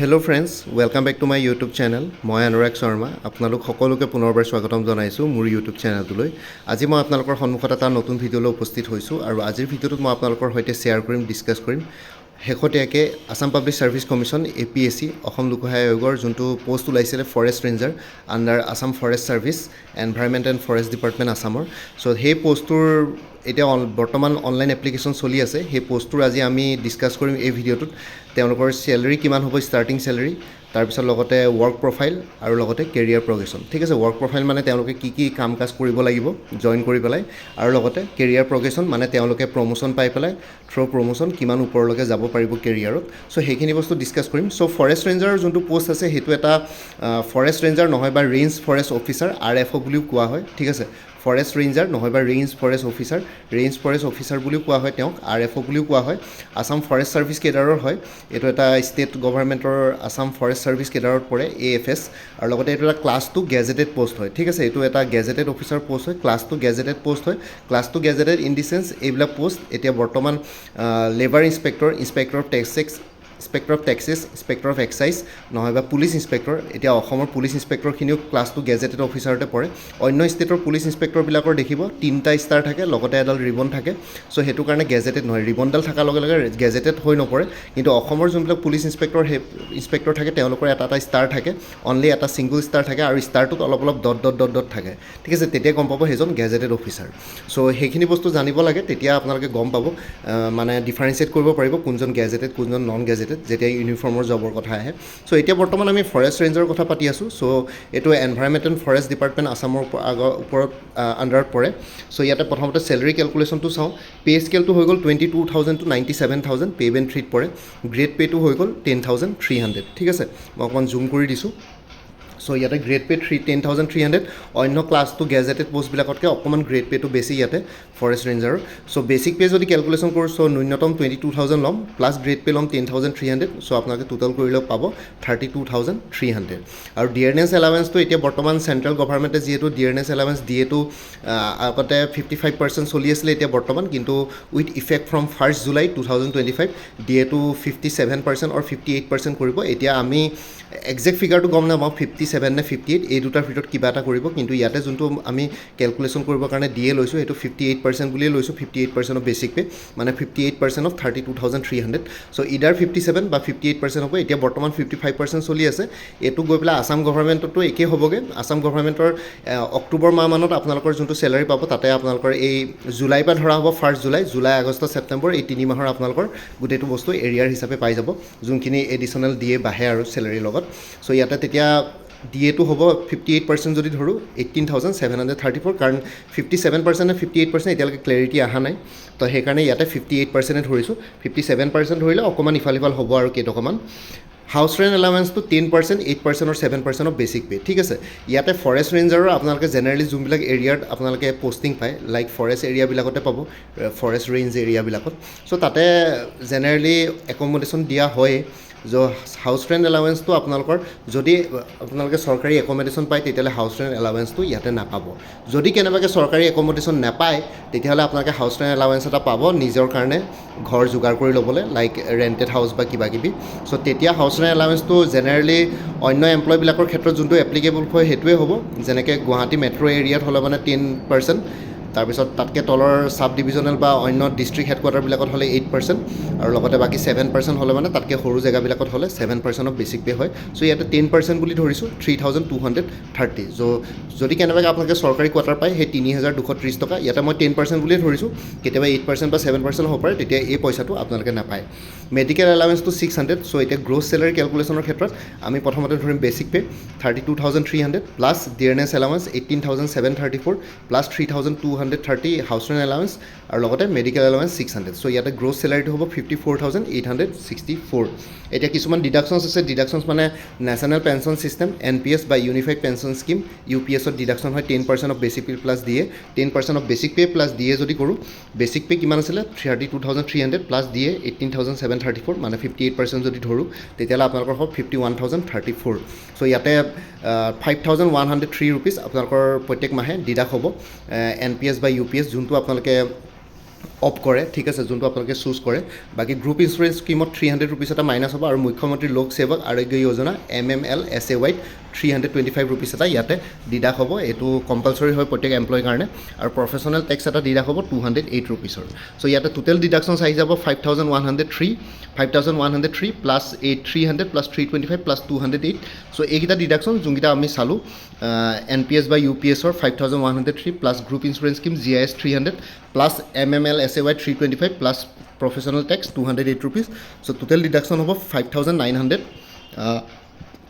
Hello' friends, welcome back to my YouTube channel. মই অনুৰাগ শৰ্মা আপোনালোক সকলোকে পুনৰবাৰ স্বাগতম জনাইছোঁ মোৰ ইউটিউব চেনেলটোলৈ। আজি মই আপোনালোকৰ সন্মুখত এটা নতুন ভিডিঅ'লৈ উপস্থিত হৈছোঁ আৰু আজিৰ ভিডিঅ'টোত মই আপোনালোকৰ সৈতে শ্বেয়াৰ কৰিম, ডিছকাছ কৰিম শেহতীয়াকৈ Assam public service commission APSC Asom লোকসেৱা আয়োগৰ যোনটো পষ্ট ওলাইছিলে forest ranger under Assam forest service environment and forest department আছামৰ। চ' সেই পষ্টটোৰ এতিয়া বৰ্তমান অনলাইন এপ্লিকেশ্যন চলি আছে। সেই পষ্টটোৰ আজি আমি ডিছকাছ কৰিম এই ভিডিঅ'টোত। তেওঁলোকৰ চেলাৰী কিমান হ'ব, ষ্টাৰ্টিং চেলাৰী, তাৰপিছত লগতে ৱৰ্ক প্ৰফাইল আৰু লগতে কেৰিয়াৰ প্ৰগ্ৰেশ্যন। ঠিক আছে, ৱৰ্ক প্ৰফাইল মানে তেওঁলোকে কি কাম কাজ কৰিব লাগিব জইন কৰি পেলাই, আৰু লগতে কেৰিয়াৰ প্ৰগ্ৰেশ্যন মানে তেওঁলোকে প্ৰমোশ্যন পাই পেলাই থ্ৰু প্ৰমোশ্যন কিমান ওপৰলৈকে যাব পাৰিব কেৰিয়াৰত। চ' সেইখিনি বস্তু ডিছকাছ কৰিম। চ' ফৰেষ্ট ৰেঞ্জাৰৰ যোনটো পষ্ট আছে সেইটো এটা ফৰেষ্ট ৰেঞ্জাৰ নহয় বা ৰেঞ্জ ফৰেষ্ট অফিচাৰ RFO বুলিও কোৱা হয়। ঠিক আছে, ফৰেষ্ট ৰেঞ্জাৰ নহয় বা ৰেঞ্জ ফৰেষ্ট অফিচাৰ বুলিও কোৱা হয়, তেওঁক RFO বুলিও কোৱা হয়। আছাম ফৰেষ্ট ছাৰ্ভিচ কেডাৰৰ হয়। এইটো এটা ষ্টেট গভৰ্ণমেণ্টৰ আছাম ফৰেষ্ট ছাৰ্ভিচ কেডাৰত পৰে AFS, আৰু লগতে এইটো এটা ক্লাছ 2 গেজেটেড পষ্ট হয়। ঠিক আছে, এইটো এটা গেজেটেড অফিচাৰ পষ্ট হয়, ক্লাছ 2 গেজেটেড পষ্ট হয়। Class 2 gazetted in the sense এইবিলাক পষ্ট এতিয়া বৰ্তমান labour inspector of taxes, inspector of excise নহয় বা পুলিচ ইনস্পেক্টৰ, এতিয়া অসমৰ পুলিচ ইনস্পেক্টৰখিনিও ক্লাছ 2 গেজেটেড অফিচাৰতে পৰে। অন্য ষ্টেটৰ পুলিচ ইনস্পেক্টৰবিলাকৰ দেখিব 3টা ষ্টাৰ থাকে, লগতে এডাল ৰিবন থাকে। চ' সেইটো কাৰণে গেজেটেড নহয়, ৰিবনডাল থকাৰ লগে লগে গেজেটেড হৈ নপৰে। কিন্তু অসমৰ যোনবিলাক পুলিচ ইনস্পেক্টৰ থাকে তেওঁলোকৰ এটা ষ্টাৰ থাকে, অনলি এটা ছিংগল ষ্টাৰ থাকে, আৰু ষ্টাৰটোত অলপ ডট থাকে। ঠিক আছে, তেতিয়া গম পাব সেইজন গেজেটেড অফিচাৰ। চ' সেইখিনি বস্তু জানিব লাগে, তেতিয়া আপোনালোকে গম পাব, মানে ডিফাৰেঞ্চিয়েট কৰিব পাৰিব কোনজন গেজেটেড কোনজন নন গেজেটেড যেতিয়া ইউনিফৰ্মৰ জবৰ কথা আহে। চ' এতিয়া বৰ্তমান আমি ফৰেষ্ট ৰেঞ্জৰ কথা পাতি আছোঁ। চ' এইটো এনভাইৰনমেণ্ট এণ্ড ফৰেষ্ট ডিপাৰ্টমেণ্ট আছামৰ ওপৰত আণ্ডাৰত পৰে। চ' ইয়াতে প্ৰথমতে চেলাৰী কেলকুলেশ্যনটো চাওঁ। পে' স্কেলটো হৈ গ'ল 22,000 to 97,000, পে' বেন 3ত পৰে। গ্ৰেড পে'টো হৈ গ'ল 10,300। ঠিক আছে, মই অকণমান জুম কৰি দিছোঁ। চ' ইয়াতে গ্ৰেড পে' 10,300। অন্য ক্লাছ 2 গেজেটেড পষ্টবিলাকতকৈ অকণমান গ্ৰেড পে'টো বেছি ইয়াতে ফৰেষ্ট ৰেঞ্জাৰৰ। চ' বেচিক পে' যদি কেলকুলেশ্যন কৰোঁ, চ' ন্যূনতম 22,000 ল'ম, প্লাছ গ্ৰেড পে' ল'ম 10,300। চ' আপোনালোকে টোটেল কৰিলেও পাব 32,300। আৰু ডিয়াৰনেছ এলাৱেঞ্চটো এতিয়া বৰ্তমান চেণ্ট্ৰেল গভৰ্ণমেণ্টে যিহেতু ডিয়াৰনেছ এলাৱেঞ্চ দিয়েতো, আগতে 55% চলি আছিলে, এতিয়া বৰ্তমান কিন্তু with effect from 1 July 2025 দিয়েতো 57% or 58% কৰিব। এতিয়া আমি একজেক্ট ফিগাৰটো গম নাপাওঁ 57 নে 58, এই দুটাৰ ভিতৰত কিবা এটা কৰিব। কিন্তু ইয়াতে যোনটো আমি কেলকুলেশ্যন কৰিবৰ কাৰণে দিয়ে লৈছোঁ সেইটো 58% বুলিয়ে লৈছোঁ। 58% অফ বেচিক পে' মানে 58% অফ 32,300। চ' ইডাৰ 57 বা 58% হ'ব। এতিয়া বৰ্তমান 55% চলি আছে। এইটো গৈ পেলাই আছাম গভৰ্ণমেণ্টতো একেই হ'বগৈ। আছাম গভৰ্ণমেণ্টৰ অক্টোবৰ মাহমানত আপোনালোকৰ যোনটো চেলাৰী পাব, তাতে আপোনালোকৰ এই জুলাইৰ পৰা ধৰা হ'ব 1 জুলাই, আগষ্ট, ছেপ্টেম্বৰ, এই 3 মাহৰ আপোনালোকৰ গোটেইটো বস্তু এৰিয়াৰ হিচাপে পাই যাব, যোনখিনি এডিশ্যনেল দিয়ে বাঢ়ে আৰু চেলাৰীৰ লগত। চ' ইয়াতে তেতিয়া ডিএটো হ'ব 58% যদি ধৰোঁ 18,734, কাৰণ 57% নে 58% এতিয়ালৈকে ক্লেৰিটি অহা নাই। তো সেইকাৰণে ইয়াতে 58% ধৰিছোঁ। 57% ধৰিলে অকণমান ইফাল সিফাল হ'ব আৰু কেইটকামান। হাউচ ৰেণ্ট এলাৱেঞ্চটো 10%, 8% or 7% অফ বেচিক পে'। ঠিক আছে, ইয়াতে ফৰেষ্ট ৰেঞ্জাৰৰ আপোনালোকে জেনেৰেলি যোনবিলাক এৰিয়াত আপোনালোকে পষ্টিং পায়, লাইক ফৰেষ্ট এৰিয়াবিলাকতে পাব, ফৰেষ্ট ৰেঞ্জ এৰিয়াবিলাকত। চ' তাতে জেনেৰেলি একমডেশ্যন দিয়া হয়। হাউচ ৰেণ্ট এলাৱেঞ্চটো আপোনালোকৰ যদি আপোনালোকে চৰকাৰী একমডেশ্যন পায়, তেতিয়াহ'লে হাউচ ৰেণ্ট এলাৱেঞ্চটো ইয়াতে নাপাব। যদি কেনেবাকৈ চৰকাৰী একমডেশ্যন নাপায়, তেতিয়াহ'লে আপোনালোকে হাউচ ৰেণ্ট এলাৱেঞ্চ এটা পাব নিজৰ কাৰণে ঘৰ যোগাৰ কৰি ল'বলৈ, লাইক ৰেণ্টেড হাউচ বা কিবাকিবি। চ' তেতিয়া হাউচ ৰেণ্ট এলাৱেঞ্চটো জেনেৰেলি অন্য এমপ্লয়বিলাকৰ ক্ষেত্ৰত যোনটো এপ্লিকেবল হয় সেইটোৱে হ'ব। যেনেকৈ গুৱাহাটী মেট্ৰ' এৰিয়াত হ'লে মানে 10%, তাৰপিছত তাতকৈ তলৰ ছাব ডিভিজনেল বা অন্য ডিষ্ট্ৰিক্ট হেডকোৱাৰ্টাৰবিলাকত হ'লে 8%, আৰু লগতে বাকী 7% হ'লে মানে তাতকৈ সৰু জেগাবিলাকত হ'লে 7% অফ বেচিক পে' হয়। চ' ইয়াতে 10% বুলি ধৰিছোঁ 3,230। যদি কেনেবাকৈ আপোনালোকে চৰকাৰী কোৱাৰ্টাৰ পায়, সেই 3,230 টকা, ইয়াতে মই 10% বুলিয়ে ধৰিছোঁ, কেতিয়াবা 8% বা 7% হ'ব পাৰে, তেতিয়া এই পইচাটো আপোনালোকে নাপায়। মেডিকেল এলাৱেঞ্চটো 600। চ' এতিয়া গ্ৰছ চেলাৰী কেলকুলেশ্যনৰ ক্ষেত্ৰত আমি প্ৰথমতে ধৰিম basic pay' 32,300 plus dearness allowance 18,734 plus 3,230 house rent allowance, আৰু লগতে মেডিকেল এলাৱেঞ্চ 600। চ' ইয়াতে গ্ৰছ চেলাৰীটো হ'ব 54,864। এতিয়া কিছুমান ডিডাকশ্যনছ আছে। ডিডাকশ্যনছ মানে নেশ্যনেল পেঞ্চন ছিষ্টেম, NPS বা ইউনিফাইড পেঞ্চন স্কিম, UPSত ডিডাকশ্যন হয় 10% অফ বেচিক পে' প্লাছ দিয়ে। 10% অফ বেচিক পে' প্লাছ দিয়ে যদি কৰোঁ, বেচিক পে' কিমান আছিলে 32,300 প্লাছ দিয়ে 18,734, মানে 58% যদি ধৰোঁ, তেতিয়াহ'লে আপোনালোকৰ হ'ব 51,034। চ' ইয়াতে 5,103 ৰুপিজ আপোনালোকৰ প্ৰত্যেক মাহে ডিডাক্ট হ'ব NPS বা UPS, যোনটো আপোনালোকে অফ কৰে ঠিক আছে যোনটো আপোনালোকে চুজ কৰে বাকী গ্ৰুপ ইঞ্চুৰেঞ্চ স্কিমত 300 ৰুপিজ এটা মাইনাছ হ'ব আৰু মুখ্যমন্ত্ৰী লোক সেৱক আৰোগ্য যোজনা MMLSAY 325 ৰুপিজ এটা ইয়াতে ডিডাক্ট হ'ব এইটো কম্পালচৰি হয় প্ৰত্যেক এমপ্লয়ৰ কাৰণে আৰু প্ৰফেশ্যনেল টেক্স এটা ডিডাক্ট হ'ব 208 ৰুপিজৰ চ' ইয়াতে টোটেল ডিডাকশ্যনছ আহি যাব 5103 প্লাছ 300 প্লাছ 325 প্লাছ 208 চ' এইকেইটা ডিডাকশ্যন যোনকেইটা আমি চালোঁ NPS বা UPSৰ 5103 plus group insurance scheme GIS 300 plus MMLSAY 325 plus professional tax 208 rupees so' total deduction হ'ব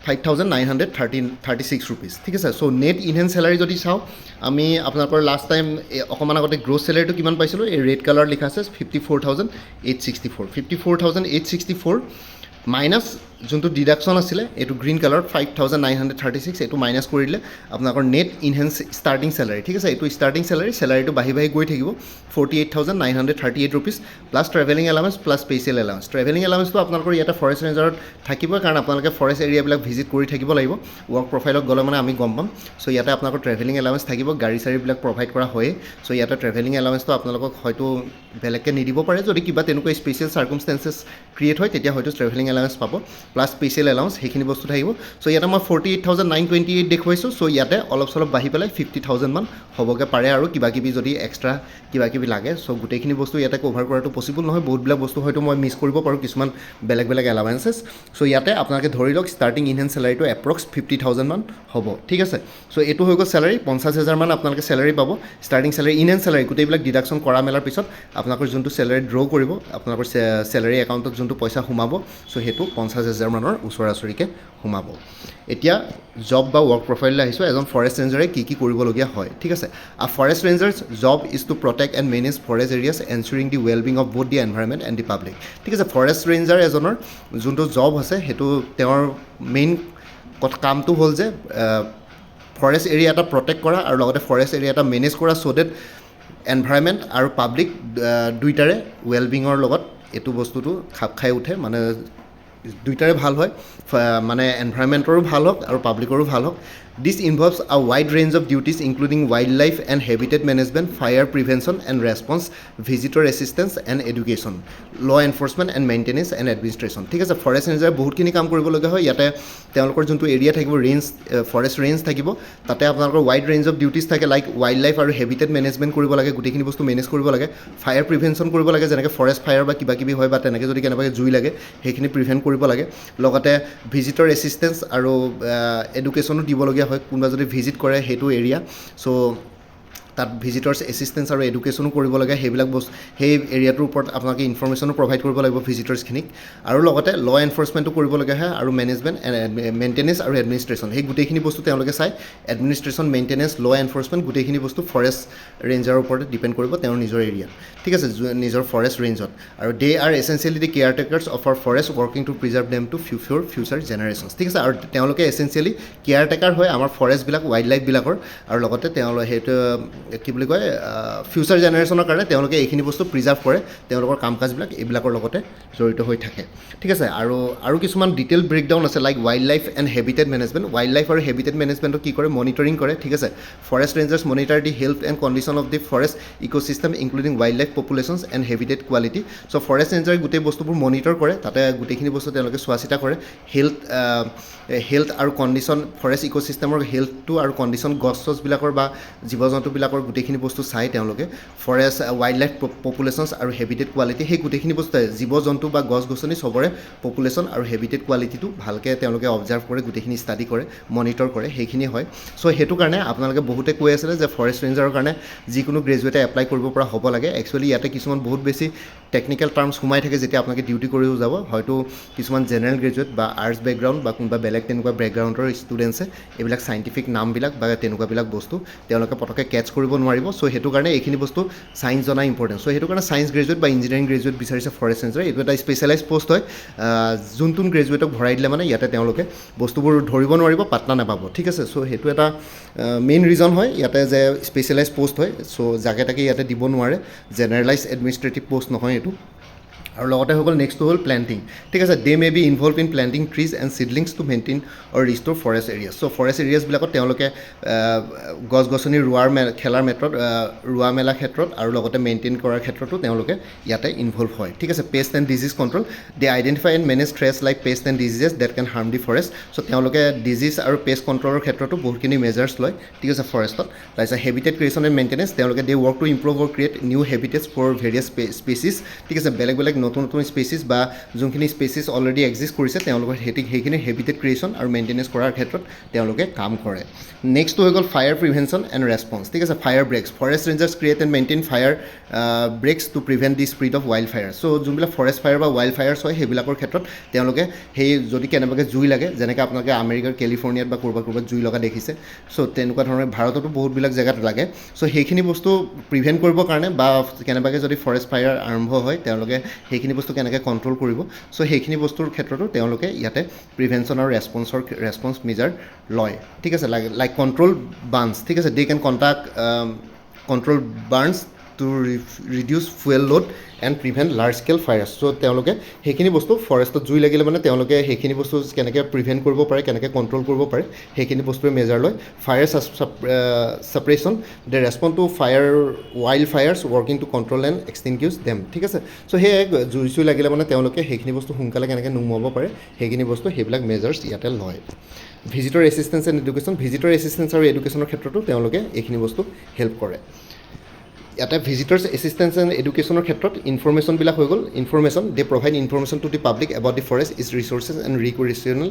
5,936 ৰুপিজ ঠিক আছে চ' নেট ইনহেণ্ড চেলাৰী যদি চাওঁ আমি আপোনালোকৰ লাষ্ট টাইম অকণমান আগতে গ্ৰছ চেলাৰীটো কিমান পাইছিলোঁ এই ৰেড কালাৰ লিখা আছে 54,864 মাইনাছ যোনটো ডিডাকশ্যন আছিলে এইটো গ্ৰীণ কালাৰ 5,936 এইটো মাইনাছ কৰি দিলে আপোনালোকৰ নেট ইনহেন্স ষ্টাৰ্টিং চেলাৰী ঠিক আছে এইটো ষ্টাৰ্টিং চেলাৰীটো বাঢ়ি গৈ থাকিব 48,938 rupees plus travelling allowance plus special allowance travelling এলাউন্সটো আপোনালোকৰ ইয়াতে ফৰেষ্ট ৰেঞ্জাৰত থাকিবই কাৰণ আপোনালোকে ফৰেষ্ট এৰিয়াবিলাক ভিজিট কৰি থাকিব লাগিব ৱৰ্ক প্ৰফাইলত গ'লে মানে আমি গম পাম চ' ইয়াতে আপোনালোকৰ ট্ৰেভেলিং এলাউন্স থাকিব গাড়ী চাড়ীবিলাক প্ৰভাইড কৰা হয়েই চ' ইয়াতে ট্ৰেভেলিং এলাউন্সটো আপোনালোকক হয়তো বেলেগকৈ নিদিব পাৰে যদি কিবা তেনেকুৱা স্পেচিয়েল চাৰ্কামষ্টেঞ্চেছ ক্ৰিয়েট হয় তেতিয়া হয়তো ট্ৰেভেলিং এলাউন্স পাব প্লাছ স্পেচিয়েল এলাউন্স সেইখিনি বস্তু থাকিব চ' ইয়াতে মই 48,928 দেখুৱাইছোঁ চ' ইয়াতে অলপ চলপ বাঢ়ি পেলাই 50,000 মান হ'বগৈ পাৰে আৰু কিবাকিবি যদি এক্সট্ৰা কিবাকিবি লাগে চ' গোটেইখিনি বস্তু ইয়াতে কভাৰ কৰাটো পচিবল নহয় বহুতবিলাক বস্তু হয়তো মই মিছ কৰিব পাৰোঁ কিছুমান বেলেগ এলাৱেঞ্চেছ চ' ইয়াতে আপোনালোকে ধৰি লওক ষ্টাৰ্টিং ইনহেণ্ড চেলাৰীটো এপ্ৰক্স 50,000 মান হ'ব ঠিক আছে চ' এইটো হৈ গ'ল চেলাৰী 50,000 মান আপোনালোকে চেলাৰী পাব ষ্টাৰ্টিং চেলাৰী ইনহেণ্ড চেলাৰী গোটেইবিলাক ডিডাকশ্যন কৰা মেলাৰ পিছত আপোনালোকৰ যোনটো চেলাৰী ড্ৰ' কৰিব আপোনালোকৰ চেলাৰী একাউণ্টত যোনটো পইচা সোমাব চ' সেইটো 50,000 মানৰ ওচৰা ওচৰিকৈ সোমাব এতিয়া জব বা ৱৰ্ক প্ৰফাইললৈ আহিছোঁ এজন ফৰেষ্ট ৰেঞ্জাৰে কি কৰিবলগীয়া হয় ঠিক আছে a forest ranger's job is to protect and manage forest areas ensuring the wellbeing of both the environment and the public ঠিক আছে ফৰেষ্ট ৰেঞ্জাৰ এজনৰ যোনটো জব আছে সেইটো তেওঁৰ মেইন কামটো হ'ল যে ফৰেষ্ট এৰিয়া এটা প্ৰটেক্ট কৰা আৰু লগতে ফৰেষ্ট এৰিয়া এটা মেনেজ কৰা চ' ডেট এনভাইৰমেণ্ট আৰু পাব্লিক দুইটাৰে ৱেলবিঙৰ লগত এইটো বস্তুটো খাপ খাই উঠে মানে দুইটাৰে ভাল হয় মানে এনভাইৰমেণ্টৰো ভাল হওক আৰু পাব্লিকৰো ভাল হওক this involves a wide range of duties including wild life and habitat management fire prevention and response visitor assistance and education law' enforcement and maintenance and administration ঠিক আছে ফৰেষ্ট ৰেঞ্জাৰে বহুতখিনি কাম কৰিবলগীয়া হয় ইয়াতে তেওঁলোকৰ যোনটো এৰিয়া থাকিব ৰেঞ্জ ফৰেষ্ট ৰেঞ্জ থাকিব তাতে আপোনালোকৰ ৱাইড ৰেঞ্জ অফ ডিউটিজ থাকে লাইক ৱাইল্ড লাইফ আৰু হেবিটেট মেনেজমেণ্ট কৰিব লাগে গোটেইখিনি বস্তু মেনেজ কৰিব লাগে ফায়াৰ প্ৰিভেনশ্যন কৰিব লাগে যেনেকৈ ফৰেষ্ট ফায়াৰ বা কিবাকিবি হয় বা তেনেকৈ যদি কেনেবাকৈ জুই লাগে সেইখিনি প্ৰিভেণ্ট কৰিব লাগে লগতে ভিজিটৰ এছিষ্টেঞ্চ আৰু এডুকেশ্যনো দিবলগীয়া হয় কোনোবা যদি ভিজিট কৰে সেইটো এৰিয়া চ' তাত ভিজিটৰ্ছ এছিষ্টেঞ্চ আৰু এডুকেশ্যনো কৰিব লাগে সেইবিলাক বস্তু সেই এৰিয়াটোৰ ওপৰত আপোনালোকে ইনফৰ্মেশ্যনো প্ৰভাইড কৰিব লাগিব ভিজিটৰ্ছখিনিক আৰু লগতে ল' এনফৰ্চমেণ্টো কৰিবলগীয়া হয় আৰু মেনেজমেণ্ট মেইনটেনেঞ্চ আৰু এডমিনিষ্ট্ৰেশ্যন সেই গোটেইখিনি বস্তু তেওঁলোকে চাই এডমিনিষ্ট্ৰেশ্যন মেইনটেনেঞ্চ ল' এনফৰ্চমেণ্ট গোটেইখিনি বস্তু ফৰেষ্ট ৰেঞ্জাৰৰ ওপৰতে ডিপেণ্ড কৰিব তেওঁৰ নিজৰ এৰিয়াত ঠিক আছে নিজৰ ফৰেষ্ট ৰেঞ্জত আৰু they are essentially the caretakers of our forest working to preserve them to future generations ঠিক আছে আৰু তেওঁলোকে এছেঞ্চিয়েলি কেয়াৰ টেকাৰ হয় আমাৰ ফৰেষ্টবিলাক ৱাইল্ড লাইফবিলাকৰ আৰু লগতে তেওঁলোকে সেইটো কি বুলি কয় ফিউচাৰ জেনেৰেশ্যনৰ কাৰণে তেওঁলোকে এইখিনি বস্তু প্ৰিজাৰ্ভ কৰে তেওঁলোকৰ কাম কাজবিলাক এইবিলাকৰ লগতে জড়িত হৈ থাকে ঠিক আছে আৰু কিছুমান ডিটেইল ব্ৰেকডাউন আছে like wild life and habitat management wild life আৰু হেবিটেট মেনেজমেণ্টটো কি কৰে মনিটৰিং কৰে ঠিক আছে forest rangers monitor the health and condition of the forest ecosystem including wild life populations and habitat quality so' forest ৰেঞ্জাৰে গোটেই বস্তুবোৰ মনিটৰ কৰে তাতে গোটেইখিনি বস্তু তেওঁলোকে চোৱা চিতা কৰে হেল্থ আৰু কণ্ডিশ্যন ফৰেষ্ট ইক'চিষ্টেমৰ হেল্থটো আৰু কণ্ডিশ্যন গছ চছবিলাকৰ বা জীৱ জন্তুবিলাকৰ গোটেইখিনি বস্তু চাই তেওঁলোকে ফৰেষ্ট ৱাইল্ড লাইফ পপুলেশ্যনছ আৰু হেবিটেট কোৱালিটি সেই গোটেইখিনি বস্তু জীৱ জন্তু বা গছ গছনি চবৰে পপুলেশ্যন আৰু হেবিটেট কোৱালিটিটো ভালকৈ তেওঁলোকে অবজাৰ্ভ কৰে গোটেইখিনি ষ্টাডি কৰে মনিটৰ কৰে সেইখিনি হয় চ' সেইটো কাৰণে আপোনালোকে বহুতে কৈ আছিলে যে ফৰেষ্ট ৰেঞ্জাৰৰ কাৰণে যিকোনো গ্ৰেজুৱেটে এপ্লাই কৰিব পৰা হ'ব লাগে একচুৱেলি ইয়াতে কিছুমান বহুত বেছি টেকনিকেল টাৰ্মছ সোমাই থাকে যেতিয়া আপোনালোকে ডিউটি কৰিও যাব হয়তো কিছুমান জেনেৰেল গ্ৰেজুৱেট বা আৰ্টছ বেকগ্ৰাউণ্ড বা কোনোবা বেলেগ তেনেকুৱা বেকগ্ৰাউণ্ডৰ ষ্টুডেণ্টছে এইবিলাক চাইণ্টিফিক নামবিলাক বা তেনেকুৱাবিলাক বস্তু তেওঁলোকে পটককৈ কেটচ কৰিব নোৱাৰিব চ' সেইটো কাৰণে এইখিনি বস্তু ছায়েন্স জনা ইম্পৰ্টেণ্ট চ' সেইটো কাৰণে ছায়েন্স গ্ৰেজুৱেট বা ইঞ্জিনিয়াৰিং গ্ৰেজুৱেট বিচাৰিছে ফৰেষ্ট ৰেঞ্জাৰ এইটো এটা স্পেচিয়েলাইজ পষ্ট হয় যোন গ্ৰেজুৱেটক ভৰাই দিলে মানে ইয়াতে তেওঁলোকে বস্তুবোৰ ধৰিব নোৱাৰিব পাত্তা নাপাব ঠিক আছে চ' সেইটো এটা মেইন ৰিজন হয় ইয়াতে যে স্পেচিয়েলাইজ পষ্ট হয় চ' জাকে তাকে ইয়াতে দিব নোৱাৰে জেনেৰেলাইজ এডমিনিষ্ট্ৰেটিভ পষ্ট নহয় এইটো আৰু লগতে হৈ গ'ল নেক্সটটো হ'ল প্লেণ্টিং ঠিক আছে they may be involve in planting trees and seedlings to maintain or restore forest areas so' forest এৰিয়াজবিলাকত তেওঁলোকে গছ গছনি খেলাৰ ক্ষেত্ৰত ৰোৱা মেলাৰ ক্ষেত্ৰত আৰু লগতে মেইনটেইন কৰাৰ ক্ষেত্ৰতো তেওঁলোকে ইয়াতে ইনভলভ হয় ঠিক আছে pest and disease control they identify and manage threats like pest and diseases that can harm the forest so' তেওঁলোকে ডিজিজ আৰু পেষ্ট কণ্ট্ৰলৰ ক্ষেত্ৰতো বহুতখিনি মেজাৰ্ছ লয় ঠিক আছে ফৰেষ্টত তাৰপিছত হেবিটেট ক্ৰিয়েশ্যন এণ্ড মেইনটেনেঞ্চ তেওঁলোকে they work to improve or create new habitats for various species ঠিক আছে বেলেগ বেলেগ নতুন নতুন স্পেচিছ বা যোনখিনি স্পেচিছ অলৰেডি এক্সিষ্ট কৰিছে তেওঁলোকৰ সেইখিনি হেবিটেট ক্ৰিয়েশ্যন আৰু মেইনটেনেঞ্চ কৰাৰ ক্ষেত্ৰত তেওঁলোকে কাম কৰে নেক্সটটো হৈ গ'ল ফায়াৰ প্ৰিভেনশ্যন এণ্ড ৰেছপন্স ঠিক আছে fire breaks forest rangers create and maintain fire breaks to prevent the spread of wild fire so' যোনবিলাক ফৰেষ্ট ফায়াৰ বা ৱাইল্ড ফায়াৰ্ছ হয় সেইবিলাকৰ ক্ষেত্ৰত তেওঁলোকে সেই যদি কেনেবাকৈ জুই লাগে যেনেকৈ আপোনালোকে আমেৰিকাৰ কেলিফৰ্ণিয়াত বা ক'ৰবাত জুই লগা দেখিছে চ' তেনেকুৱা ধৰণৰ ভাৰততো বহুতবিলাক জেগাত লাগে চ' সেইখিনি বস্তু প্ৰিভেণ্ট কৰিবৰ কাৰণে বা কেনেবাকৈ যদি ফৰেষ্ট ফায়াৰ আৰম্ভ হয় তেওঁলোকে সেইখিনি বস্তু কেনেকৈ কণ্ট্ৰল কৰিব চ' সেইখিনি বস্তুৰ ক্ষেত্ৰতো তেওঁলোকে ইয়াতে প্ৰিভেনশ্যন আৰু ৰেছপন্স মেজাৰ লয় ঠিক আছে লাইক কণ্ট্ৰল বাৰ্ণছ ঠিক আছে they can control burns to reduce fuel load and prevent large scale fires so' তেওঁলোকে সেইখিনি বস্তু ফৰেষ্টত জুই লাগিলে মানে তেওঁলোকে সেইখিনি বস্তু কেনেকৈ প্ৰিভেণ্ট কৰিব পাৰে কেনেকৈ কণ্ট্ৰল কৰিব পাৰে সেইখিনি বস্তুৱে মেজাৰ লয় fire suppression they respond to wild fires working to control and extinguish them ঠিক আছে চ' সেই জুই চুই লাগিলে মানে তেওঁলোকে সেইখিনি বস্তু সোনকালে কেনেকৈ নুমুৱাব পাৰে সেইখিনি বস্তু সেইবিলাক মেজাৰ্ছ ইয়াতে লয় visitor assistance and education visitor assistance আৰু এডুকেশ্যনৰ ক্ষেত্ৰতো তেওঁলোকে এইখিনি বস্তু হেল্প কৰে ইয়াতে ভিজিটৰ্ছ এছিষ্টেঞ্চ এণ্ড এডুকেশ্যনৰ ক্ষেত্ৰত ইনফৰ্মেশ্যনবিলাক হৈ গ'ল information they provide information to the public about the forest is resources and recreational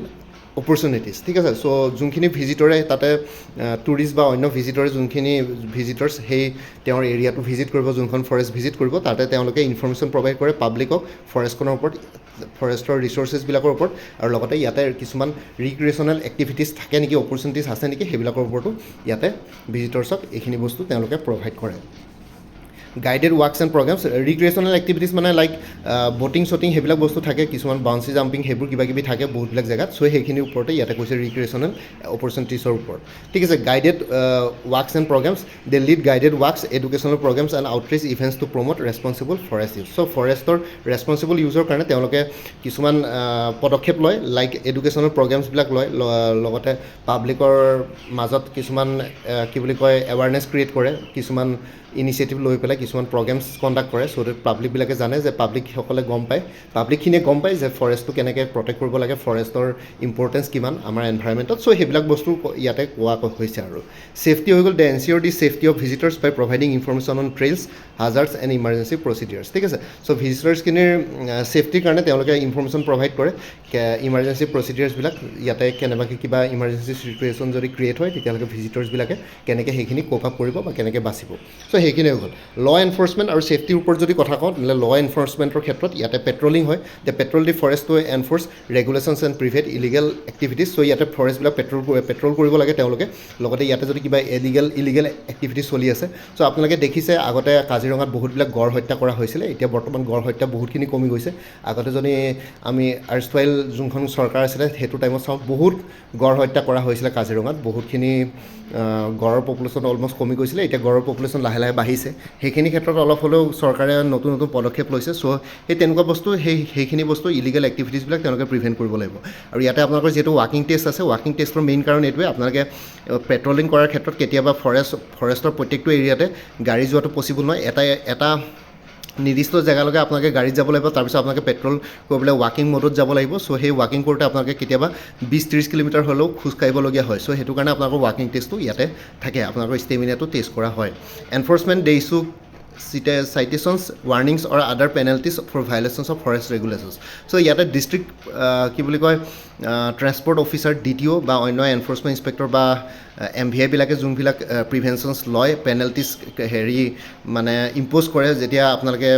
opportunities ঠিক আছে চ' যোনখিনি ভিজিটৰে তাতে টুৰিষ্ট বা অন্য ভিজিটৰে যোনখিনি ভিজিটৰ্ছ সেই তেওঁৰ এৰিয়াটো ভিজিট কৰিব যোনখন ফৰেষ্ট ভিজিট কৰিব তাতে তেওঁলোকে ইনফৰ্মেশ্যন প্ৰভাইড কৰে পাব্লিকক ফৰেষ্টখনৰ ওপৰত ফৰেষ্টৰ ৰিচোৰ্চেছবিলাকৰ ওপৰত আৰু লগতে ইয়াতে কিছুমান ৰিক্ৰিয়েশ্যনেল এক্টিভিটিছ থাকে নেকি অপৰচুনিটিছ আছে নেকি সেইবিলাকৰ ওপৰতো ইয়াতে ভিজিটৰ্ছক এইখিনি বস্তু তেওঁলোকে প্ৰভাইড কৰে গাইডেড ৱাৰ্কছ এণ্ড প্ৰগ্ৰামছ ৰিক্ৰিয়েশ্যনেল এক্টিভিটিছ মানে লাইক ব'টিং শ্বটিং সেইবিলাক বস্তু থাকে কিছুমান বাউঞ্চি জাম্পিং সেইবোৰ কিবা কিবি থাকে বহুতবিলাক জেগাত চ' সেইখিনিৰ ওপৰতে ইয়াতে কৈছে ৰিক্ৰিয়েশ্যনেল অপৰচুনিটিছৰ ওপৰত ঠিক আছে guided walks and programs they lead guided walks educational programs and outreach events to promote responsible forest use so' ফৰেষ্টৰ ৰেছপনচিবল ইউজৰ কাৰণে তেওঁলোকে কিছুমান পদক্ষেপ লয় লাইক এডুকেশ্যনেল প্ৰগ্ৰামছবিলাক লয় লগতে পাব্লিকৰ মাজত কিছুমান কি বুলি কয় এৱাৰনেছ ক্ৰিয়েট কৰে কিছুমান ইনিচিয়েটিভ লৈ পেলাই কিছুমান প্ৰগ্ৰেমছ কণ্ডাক্ট কৰে চ' ডেট পাব্লিকবিলাকে জানে যে পাব্লিকসকলে গম পায় পাব্লিকখিনিয়ে গম পায় যে ফৰেষ্টটো কেনেকৈ প্ৰটেক্ট কৰিব লাগে ফৰেষ্টৰ ইম্পৰ্টেঞ্চ কিমান আমাৰ এনভাইৰমেণ্টত চ' সেইবিলাক বস্তু ইয়াতে কোৱা হৈছে আৰু ছেফটি হৈ গ'ল they ensure the safety of visitors by providing information on trails hazards and emergency procedures ঠিক আছে চ' ভিজিটৰ্ছখিনিৰ ছেফটিৰ কাৰণে তেওঁলোকে ইনফৰ্মেশ্যন প্ৰভাইড কৰে ইমাৰ্জেঞ্চি প্ৰচিডিউৰ্ছবিলাক ইয়াতে কেনেবাকৈ কিবা ইমাৰ্জেঞ্চি চিটুৱেশ্যন যদি ক্ৰিয়েট হয় তেতিয়ালৈকে ভিজিটৰ্ছবিলাকে কেনেকৈ সেইখিনি ক'প আপ কৰিব বা কেনেকৈ বাচিব চ' সেইখিনি হৈ গ'ল ল এনফৰ্চমেণ্ট আৰু ছেফটিৰ ওপৰত যদি কথা কওঁ তেনেহ'লে ল এনফৰ্চমেণ্টৰ ক্ষেত্ৰত ইয়াতে পেট্ৰলিং হয় the patrol the forest to enforce regulations and prevent illegal activities so' ইয়াতে ফৰেষ্টবিলাক পেট্ৰল কৰিব লাগে তেওঁলোকে লগতে ইয়াতে যদি কিবা ইলিগেল এক্টিভিটিছ চলি আছে চ' আপোনালোকে দেখিছে আগতে কাজিৰঙাত বহুতবিলাক গড় হত্যা কৰা হৈছিলে এতিয়া বৰ্তমান গড় হত্যা বহুতখিনি কমি গৈছে আগতে যদি আমি আৰ্চৱাইল যোনখন চৰকাৰ আছিলে সেইটো টাইমত চাওঁ বহুত গড় হত্যা কৰা হৈছিলে কাজিৰঙাত বহুতখিনি গড়ৰ পপুলেশ্যন অলমষ্ট কমি গৈছিলে এতিয়া গড়ৰ পপুলেশ্যন লাহে লাহে বাঢ়িছে সেইখিনি ক্ষেত্ৰত অলপ হ'লেও চৰকাৰে নতুন নতুন পদক্ষেপ লৈছে চ' সেই তেনেকুৱা বস্তু সেইখিনি বস্তু ইলিগেল এক্টিভিটিছবিলাক তেওঁলোকে প্ৰিভেণ্ট কৰিব লাগিব আৰু ইয়াতে আপোনালোকৰ যিহেতু ৱাকিং টেষ্ট আছে ৱাকিং টেষ্টৰ মেইন কাৰণ এইটোৱে আপোনালোকে পেট্ৰলিং কৰাৰ ক্ষেত্ৰত কেতিয়াবা ফৰেষ্টৰ প্ৰত্যেকটো এৰিয়াতে গাড়ী যোৱাটো পচিবল নহয় এটা নিৰ্দিষ্ট জেগালৈকে আপোনালোকে গাড়ীত যাব লাগিব তাৰপিছত আপোনালোকে পেট্ৰল কৰিবলৈ ৱাকিং মডত যাব লাগিব চ' সেই ৱাকিং কৰোঁতে আপোনালোকে কেতিয়াবা 20-30 কিলোমিটাৰ হ'লেও খোজ কাঢ়িবলগীয়া হয় চ' সেইটো কাৰণে আপোনালোকৰ ৱাকিং টেষ্টটো ইয়াতে থাকে আপোনালোকৰ ষ্টেমিনাটো টেষ্ট কৰা হয় enforcement they issue citations, warnings or other penalties for violations of forest regulations. So ইয়াতে ডিষ্ট্ৰিক্ট কি বুলি কয় ট্ৰেন্সপৰ্ট অফিচাৰ DTO বা অন্য এনফৰ্চমেণ্ট ইনস্পেক্টৰ বা MVI বিলাকে যোনবিলাক প্ৰিভেনশ্যনছ লয় পেনাল্টিছ মানে ইম্প'জ কৰে যেতিয়া আপোনালোকে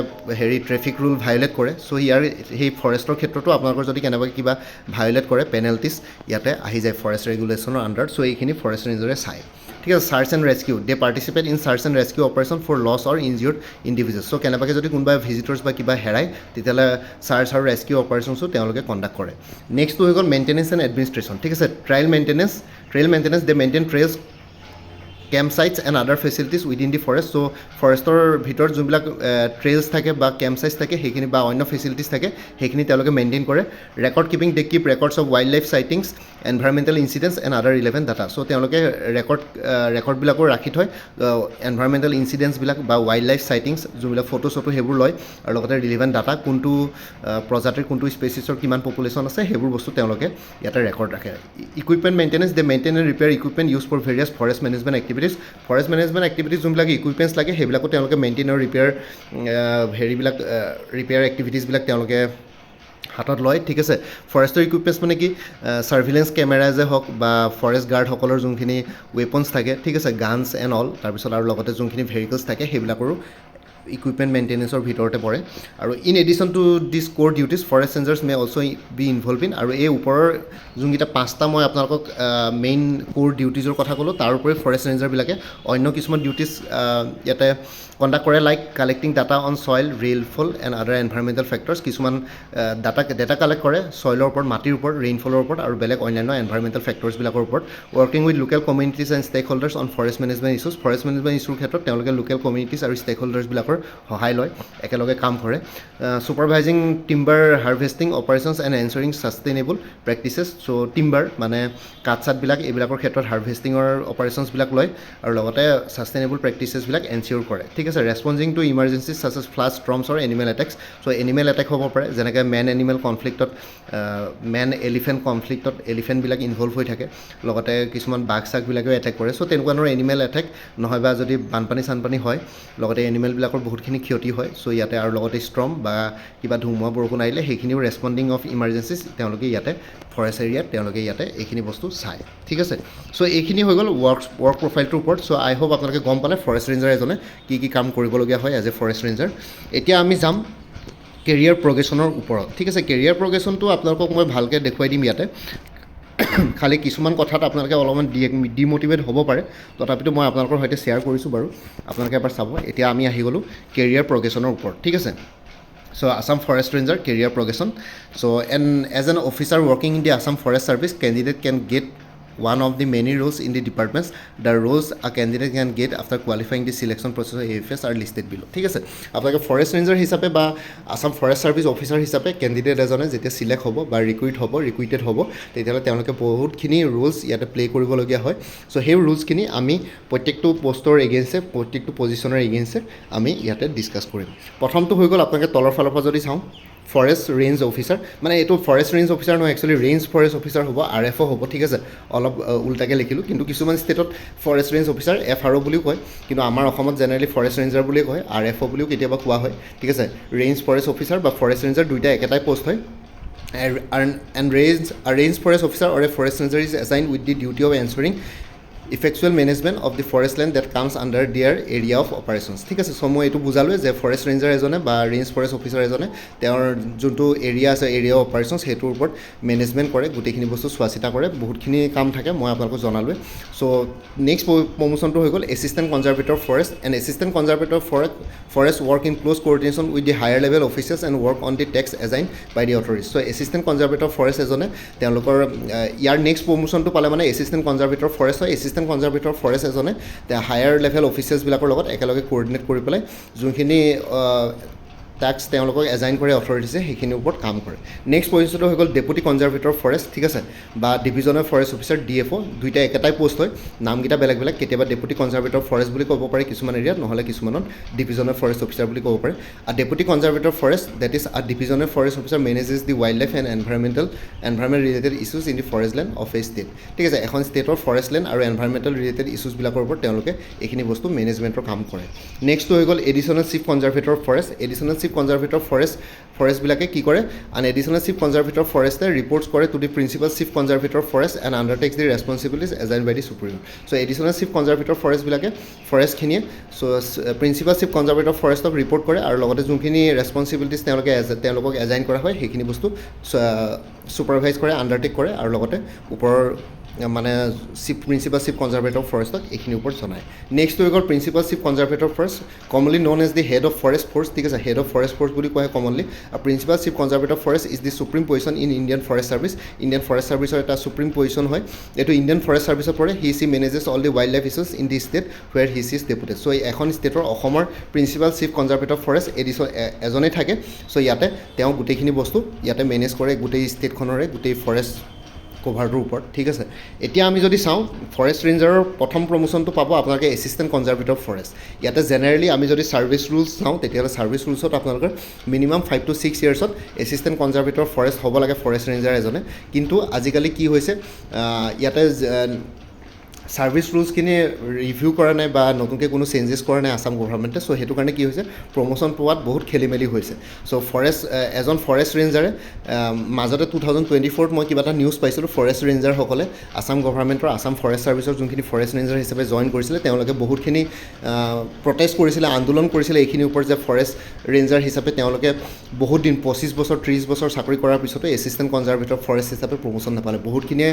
ট্ৰেফিক ৰুল ভায়োলেট কৰে চ' ইয়াৰ সেই ফৰেষ্টৰ ক্ষেত্ৰতো আপোনালোকৰ যদি কেনেবাকৈ কিবা ভায়োলেট কৰে পেনাল্টিছ ইয়াতে আহি যায় ফৰেষ্ট ৰেগুলেশ্যনৰ আণ্ডাৰত চ' এইখিনি ফৰেষ্ট ৰেঞ্জাৰে চায় ঠিক আছে search and rescue they participate in search and rescue operation for lost or injured individuals so' কেনেবাকৈ যদি কোনোবা ভিজিটৰ্ছ বা কিবা হেৰাই তেতিয়াহ'লে চাৰ্চ আৰু ৰেস্কিউ অপাৰেশ্যনছো তেওঁলোকে কণ্ডাক্ট কৰে নেক্সটটো হৈ গ'ল মেইনটেনেঞ্চ এণ্ড এডমিনিষ্ট্ৰেশ্যন ঠিক আছে trail maintenance they maintain trails camp sites and other facilities within the forest so' ফৰেষ্টৰ ভিতৰত যোনবিলাক ট্ৰেইলছ থাকে বা কেম্প চাইটছ থাকে সেইখিনি বা অন্য ফেচিলিটিজ থাকে সেইখিনি তেওঁলোকে মেইনটেইন কৰে record keeping they keep records of wild life sightings environmental incidents and other relevant data so' তেওঁলোকে ৰেকৰ্ডবিলাকো ৰাখি থয় এনভাইৰমেণ্টেল ইনচিডেণ্টছবিলাক বা ৱাইল্ড লাইফ চাইটিংছ যোনবিলাক ফটো চটো সেইবোৰ লয় আৰু লগতে ৰিলেভেণ্ট ডাটা কোনটো প্ৰজাতিৰ কোনটো স্পেচিছৰ কিমান পপুলেশ্যন আছে সেইবোৰ বস্তু তেওঁলোকে ইয়াতে ৰেকৰ্ড ৰাখে equipment maintenance they maintain and repair equipment use for various forest management activities যোনবিলাক ইকুইপমেণ্টছ লাগে সেইবিলাকো তেওঁলোকে মেইনটেইন আৰু ৰিপেয়াৰ ৰিপেয়াৰ এক্টিভিটিজবিলাক তেওঁলোকে হাতত লয় ঠিক আছে ফৰেষ্টৰ ইকুইপমেণ্টছ মানে কি ছাৰ্ভিলেঞ্চ কেমেৰাজে হওক বা ফৰেষ্ট গাৰ্ডসকলৰ যোনখিনি ৱেপনছ থাকে ঠিক আছে গানছ এণ্ড অল তাৰপিছত আৰু লগতে যোনখিনি ভেহিকলছ থাকে সেইবিলাকৰো ইকুইপমেণ্ট মেইনটেনেন্সৰ ভিতৰতে পৰে আৰু in addition to this core duties forest rangers may also' be involve in আৰু এই ওপৰৰ যোনকেইটা 5টা মই আপোনালোকক মেইন ক'ৰ ডিউটিজৰ কথা ক'লোঁ তাৰ উপৰি ফৰেষ্ট ৰেঞ্জাৰবিলাকে অন্য কিছুমান ডিউটিজ ইয়াতে কণ্ডাক্ট কৰে like collecting data on soil rainfall and other environmental factors কিছুমান ডাটা কালেক্ট কৰে ছইলৰ ওপৰত মাটিৰ ওপৰত ৰেইনফলৰ ওপৰত আৰু বেলেগ অন্যান্য এনভাইৰমেণ্টেল ফেক্টৰ্ছবিলাকৰ ওপৰত working with local communities and stake holders on forest management ইছ্যুৰ ক্ষেত্ৰত তেওঁলোকে লোকেল কমিউনিটিজ আৰু ষ্টেক হোল্ডাৰ্ছবিলাকৰ সহায় লয় একেলগে কাম কৰে supervising timber harvesting operations and ensuring sustainable practices so' timber মানে কাঠ চাঠবিলাক এইবিলাকৰ ক্ষেত্ৰত হাৰ্ভেষ্টিঙৰ অপাৰেশ্যনছবিলাক লয় আৰু লগতে ছাষ্টেইনেবল প্ৰেক্টিচেছবিলাক এনচিয়'ৰ কৰে ঠিক আছে responding to emergencies such as flash storms or animal attacks so' animal attack হ'ব পাৰে যেনেকৈ মেন এনিমেল কনফ্লিক্টত মেন এলিফেণ্ট কনফ্লিক্টত এলিফেণ্টবিলাক ইনভলভ হৈ থাকে লগতে কিছুমান বাঘ চাঘবিলাকেও এটেক কৰে চ' তেনেকুৱা ধৰণৰ এনিমেল এটেক নহয়বা যদি বানপানী চানপানী হয় লগতে এনিমেলবিলাকৰ বহুতখিনি ক্ষতি হয় চ' ইয়াতে আৰু লগতে ষ্ট্ৰম বা কিবা ধুমুহা বৰষুণ আহিলে সেইখিনিও ৰেছপণ্ডিং অফ ইমাৰ্জেঞ্চিজ তেওঁলোকে ইয়াতে ফৰেষ্ট এৰিয়াত তেওঁলোকে ইয়াতে এইখিনি বস্তু চায় ঠিক আছে চ' এইখিনি হৈ গ'ল ৱৰ্ক প্ৰফাইলটোৰ ওপৰত চ' আই হোপ আপোনালোকে গম পালে ফৰেষ্ট ৰেঞ্জাৰ এজনে কি কাম কৰিবলগীয়া হয় এজ এ ফৰেষ্ট ৰেঞ্জাৰ এতিয়া আমি যাম কেৰিয়াৰ প্ৰগ্ৰেশ্যনৰ ওপৰত ঠিক আছে কেৰিয়াৰ প্ৰগ্ৰেশ্যনটো আপোনালোকক মই ভালকৈ দেখুৱাই দিম ইয়াতে খালি কিছুমান কথাত আপোনালোকে অলপমান ডিম'টিভেট হ'ব পাৰে তথাপিতো মই আপোনালোকৰ সৈতে শ্বেয়াৰ কৰিছোঁ বাৰু আপোনালোকে এবাৰ চাব এতিয়া আমি আহি গ'লোঁ কেৰিয়াৰ প্ৰগ্ৰেশ্যনৰ ওপৰত ঠিক আছে so' Assam forest ranger career progression so' as an officer working in the Assam forest service candidate can get one of the many roles in the departments the roles a candidate can get after qualifying the selection process of AFS are listed below ঠিক আছে আপোনালোকে forest ranger হিচাপে বা Assam forest service officer হিচাপে candidate এজনে যেতিয়া select হ'ব বা ৰিকুইটেড হ'ব তেতিয়াহ'লে তেওঁলোকে বহুতখিনি ৰুলছ ইয়াতে প্লে কৰিবলগীয়া হয় চ' সেই ৰুলছখিনি আমি প্ৰত্যেকটো পষ্টৰ এগেইনষ্টে প্ৰত্যেকটো পজিশ্যনৰ এগেইনষ্টে আমি ইয়াতে ডিছকাছ কৰিম প্ৰথমটো হৈ গ'ল আপোনালোকে তলৰ ফালৰ পৰা যদি চাওঁ ফৰেষ্ট ৰেঞ্জ অফিচাৰ মানে এইটো ফৰেষ্ট ৰেঞ্জ অফিচাৰ নহয় একচুৱেলি ৰেঞ্জ ফৰেষ্ট অফিচাৰ হ'ব RFO হ'ব ঠিক আছে অলপ উল্টাকৈ লিখিলোঁ কিন্তু কিছুমান ষ্টেটত ফৰেষ্ট ৰেঞ্জ অফিচাৰ FRO বুলিও কয় কিন্তু আমাৰ অসমত জেনেৰেলি ফৰেষ্ট ৰেঞ্জাৰ বুলিয়ে কয় RFO বুলিও কেতিয়াবা কোৱা হয় ঠিক আছে ৰেঞ্জ ফৰেষ্ট অফিচাৰ বা ফৰেষ্ট ৰেঞ্জাৰ দুইটা একেটাই পষ্ট হয় and range forest officer or a forest ranger is assigned with the duty of ensuring effectual management of the forest land that comes under their area of operations ঠিক আছে চ' মই এইটো বুজালোৱে যে forest ranger এজনে বা range forest officer এজনে তেওঁৰ যোনটো এৰিয়া আছে এৰিয়া অফ অপাৰেশ্যনছ সেইটোৰ ওপৰত মেনেজমেণ্ট কৰে গোটেইখিনি বস্তু চোৱা চিতা কৰে বহুতখিনি কাম থাকে মই আপোনালোকক জনালোৱে চ' নেক্সট প্ৰমোশ্যনটো হৈ গ'ল assistant conservator forest and assistant conservator forest work in close coordination with the higher level officers and work on the tasks assign by the authorities so' assistant conservator forest এজনে তেওঁলোকৰ ইয়াৰ নেক্সট প্ৰমোশ্যনটো পালে মানে assistant conservator forest হয় assistant conservator forest এজনে higher level অফিচাৰ্ছবিলাকৰ লগত একেলগে কোঅৰ্ডিনেট কৰি পেলাই যোনখিনি টাস্ক তেওঁলোকক এজাইন কৰে অথৰিটিছে সেইখিনিৰ ওপৰত কাম কৰে নেক্সট পজিশ্যনটো হৈ গ'ল ডেপুটি কনজাৰ্ভেটৰ ফৰেষ্ট ঠিক আছে বা ডিভিজনেল ফৰেষ্ট অফিচাৰ DFO দুইটা একেটাই পোষ্ট হয় নামকেইটা বেলেগ বেলেগ কেতিয়াবা ডেপুটি কনজাৰ্ভেটৰ ফৰেষ্ট বুলি ক'ব পাৰে কিছুমান এৰিয়াত নহ'লে কিছুমানত ডিভিজনেল ফৰেষ্ট অফিচাৰ বুলি ক'ব পাৰে deputy conservator forest that is a divisional forest officer manages the wild life and environment related issues in the forest land of a state ঠিক আছে এখন ষ্টেটৰ ফৰেষ্ট লেণ্ড আৰু এনভাইৰমেণ্টেল ৰিলেটেড ইছ্যুজবিলাকৰ ওপৰত তেওঁলোকে এইখিনি বস্তু মেনেজমেণ্টৰ কাম কৰে নেক্সটটো হৈ গ'ল additional chief conservator forest additional chief conservator ফৰেষ্টবিলাকে কি কৰে আন এডিশ্যনেল চিফ কনজাৰ্ভেটৰ ফৰেষ্টে ৰিপৰ্টছ কৰে to the principal chief conservator forest and undertakes the responsibilities assign by the supreme so' additional chief conservator ফৰেষ্টখিনিয়ে চ' প্ৰিন্সিপাল চিফ কনজাৰ্ভেটৰ ফৰেষ্টক report কৰে আৰু লগতে যোনখিনি ৰেছপনচিবিলিটিজ তেওঁলোকক এজাইন কৰা হয় সেইখিনি বস্তু ছুপাৰভাইজ কৰে আণ্ডাৰটেক কৰে আৰু লগতে ওপৰৰ মানে প্ৰিন্সিপাল চিফ কনজাৰভেটৰ অফ ফৰেষ্টক এইখিনিৰ ওপৰত জনায় নেক্সট হৈ গ'ল principal chief conservator of forest commonly known as the head of forest force ঠিক আছে হেড অফ ফৰেষ্ট ফ'ৰ্চ বুলি কোৱা হয় কমনলি আৰু principal chief conservator of forest is the supreme position in Indian forest service Indian forest ছাৰ্ভিচৰ এটা supreme position হয় এইটো ইণ্ডিয়ান ফৰেষ্ট ছাৰ্ভিচত পৰে সি manages all the wild life issues in the state where he is deputed so' এখন ষ্টেটৰ অসমৰ principal chief conservator of forest এজনেই থাকে চ' ইয়াতে তেওঁ গোটেইখিনি বস্তু ইয়াতে মেনেজ কৰে গোটেই ষ্টেটখনৰে গোটেই ফৰেষ্ট কভাৰটোৰ ওপৰত ঠিক আছে এতিয়া আমি যদি চাওঁ ফৰেষ্ট ৰেঞ্জাৰৰ প্ৰথম প্ৰমোশ্যনটো পাব আপোনালোকে এছিষ্টেণ্ট কনজাৰভেটৰ ফৰেষ্ট ইয়াতে জেনেৰেলি আমি যদি ছাৰ্ভিচ ৰুলছ চাওঁ তেতিয়াহ'লে ছাৰ্ভিচ ৰুলছত আপোনালোকৰ মিনিমাম 5 to 6 ইয়াৰ্ছত এছিষ্টেণ্ট কনজাৰভেটৰ ফৰেষ্ট হ'ব লাগে ফৰেষ্ট ৰেঞ্জাৰ এজনে কিন্তু আজিকালি কি হৈছে ইয়াতে ছাৰ্ভিচ ৰুলছখিনি ৰিভিউ কৰা নাই বা নতুনকৈ কোনো চেঞ্জেছ কৰা নাই আছাম গভৰ্ণমেণ্টে চ' সেইটো কাৰণে কি হৈছে প্ৰমোশ্যন পোৱাত বহুত খেলি মেলি হৈছে চ' এজন ফৰেষ্ট ৰেঞ্জাৰে মাজতে 2024ত মই কিবা এটা নিউজ পাইছিলোঁ ফৰেষ্ট ৰেঞ্জাৰসকলে আছাম গভৰ্ণমেণ্টৰ আছাম ফৰেষ্ট ছাৰ্ভিচৰ যোনখিনি ফৰেষ্ট ৰেঞ্জাৰ হিচাপে জইন কৰিছিলে তেওঁলোকে বহুতখিনি প্ৰটেষ্ট কৰিছিলে আন্দোলন কৰিছিলে এইখিনিৰ ওপৰত যে ফৰেষ্ট ৰেঞ্জাৰ হিচাপে তেওঁলোকে বহুত দিন 25 বছৰ 30 বছৰ চাকৰি কৰাৰ পিছতো এছিষ্টেণ্ট কনজাৰভেটৰ ফৰেষ্ট হিচাপে প্ৰমোশ্যন নাপালে বহুতখিনিয়ে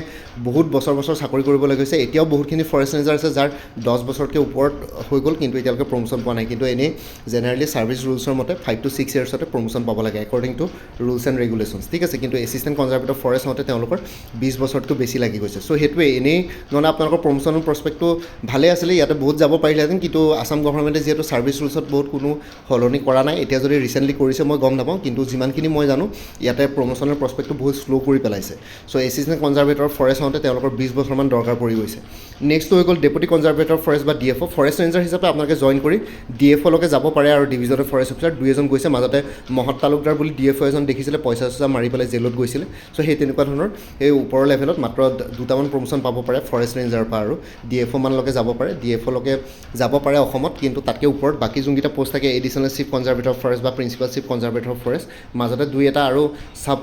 বহুত বছৰ চাকৰি কৰিবলগীয়া হৈছে এতিয়াও বহুতখিনি ফৰেষ্ট ৰেঞ্জাৰ আছে যাৰ 10 বছৰতকৈ ওপৰত হৈ গ'ল কিন্তু এতিয়ালৈকে প্ৰমোশ্যন পোৱা নাই কিন্তু এনেই জেনেৰেলি ছাৰ্ভিচ ৰুলছৰ মতে 5 to 6 ইয়াৰ্ছতে প্ৰমোশ্যন পাব লাগে according to rules and regulations ঠিক আছে কিন্তু এছিষ্টেণ্ট কনজাৰভেটৰ ফৰেষ্ট হওঁতে তেওঁলোকৰ 20 বছৰতকৈ বেছি লাগি গৈছে চ' সেইটোৱে এনেই নহ'লে আপোনালোকৰ প্ৰমোশ্যনৰ প্ৰস্পেক্টটো ভালে আছিলে ইয়াতে বহুত যাব পাৰিলেহেঁতেন কিন্তু আছাম গভৰ্ণমেণ্টে যিহেতু ছাৰ্ভিচ ৰুলছত বহুত কোনো সলনি কৰা নাই এতিয়া যদি ৰিচেণ্টলি কৰিছে মই গম নাপাওঁ কিন্তু যিমানখিনি মই জানো ইয়াতে প্ৰমোশ্যনৰ প্ৰস্পেক্টটো বহুত শ্ল' কৰি পেলাইছে চ' এছিষ্টেণ্ট কনজাৰভেটৰ ফৰেষ্ট হওঁতে তেওঁলোকৰ 20 বছৰমান দৰকাৰ পৰি গৈছে নেক্সট হৈ গ'ল ডেপুটি কনজাৰভেটৰ ফৰেষ্ট বা DFO ফৰেষ্ট ৰেঞ্জাৰ হিচাপে আপোনালোকে জইন কৰি DFOলৈকে যাব পাৰে আৰু ডিভিজনেল ফৰেষ্ট অফিচাৰ 2 এজন গৈছে মাজতে মহৎ তালুকদাৰ বুলি DFO এজন দেখিছিলে পইচা মাৰি পেলাই জেলত গৈছিলে চ' সেই তেনেকুৱা ধৰণৰ এই ওপৰৰ লেভেলত মাত্ৰ দুটামান প্ৰমোশ্যন পাব পাৰে ফৰেষ্ট ৰেঞ্জাৰৰ পৰা আৰু DFO মানলৈকে যাব পাৰে DFOলৈকে যাব পাৰে অসমত কিন্তু তাতকৈ ওপৰত বাকী যোনকেইটা পোষ্ট থাকে এডিশ্যনেল চিফ কনজাৰভেটৰ ফৰেষ্ট বা প্ৰিন্সিপাল চিফ কনজাৰভেটৰ ফৰেষ্ট মাজতে 2-এটা আৰু চাব